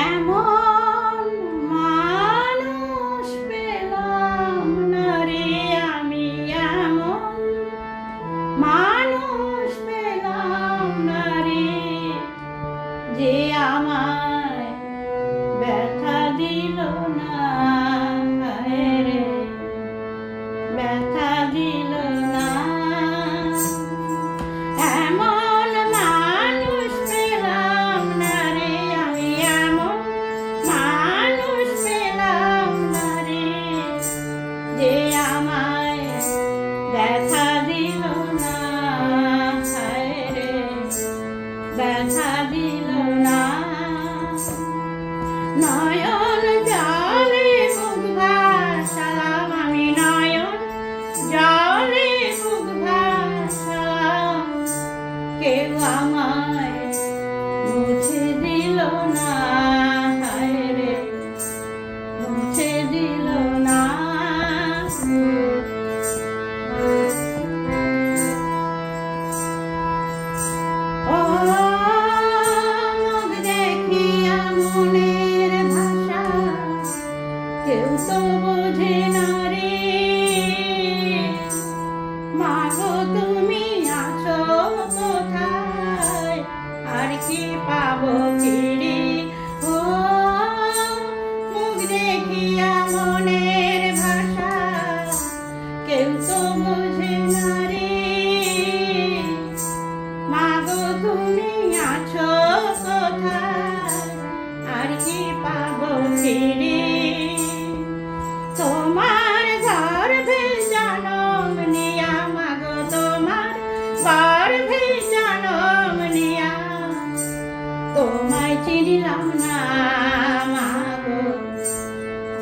এমন মানুষ পেলাম না রে আমি, এমন মানুষ পেলাম না রে, যে আমায় ব্যথা দিল না, হায় রে ব্যথা দিল না। এমন মানুষ পেলাম না রে আমি, এমন মানুষ পেলাম না রে, যে আমায় ব্যথা দিল না, হায় রে ব্যথা দিল না। নয়ন জলে বুক ভাসালাম আমি, নয়ন জলে বুক ভাসালাম, কেউ আমায় মুছে দিল না, হায় রে মুছে দিল না। ও মুখ দেখিয়া মনের ভাষা কেউ তো বোঝে না রে, মাগো তুমি আছো কোথায়, আর কি পাবো ফিরে। ও মুখ দেখিয়া মনের ভাষা কেউ তো বোঝে না রে, মাগো তুমি আছো কোথায়, আর কি পাবো ফিরে। তোমার গর্ভে জনম নিয়া, মাগো তোমার গর্ভে জনম নিয়া, তোমায় চিনলাম না, মাগো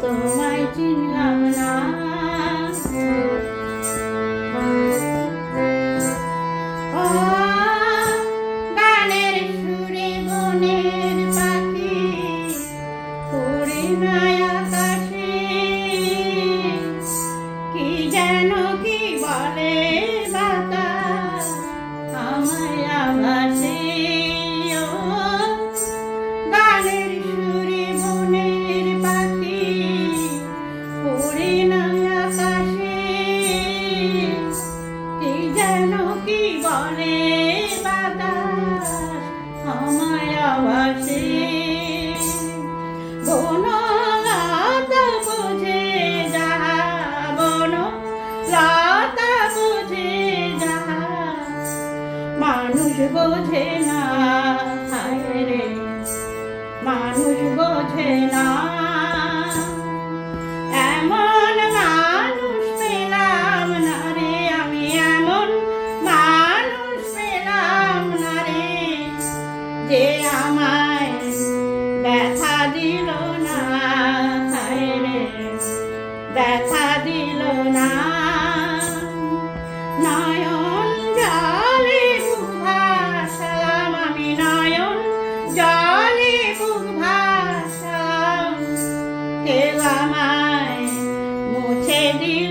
তোমায় চিনলাম না। ও গানের সুরে বনের পাখি উড়ে না আকাশে, কি যেন কি বলে বাতাস আমায় আভাসে। ও গানের সুরে বনের পাখি উড়ে না আকাশে, কি যেন কি বলে বাতাস আমায় আভাসে। বনলতা বুঝে যাহা, বনলতা বুঝে যাহা, মানুষ বোঝে না, হায় রে মানুষ বোঝে না। এমন মানুষ পেলাম না রে আমি, এমন মানুষ পেলাম না রে, যে আমায় ব্যথা দিল না, হায় রে ব্যথা দিল না। নয়ন জলে বুক ভাসালাম আমি, নয়ন জলে বুক ভাসালাম, কেউ আমায় মুছে দিল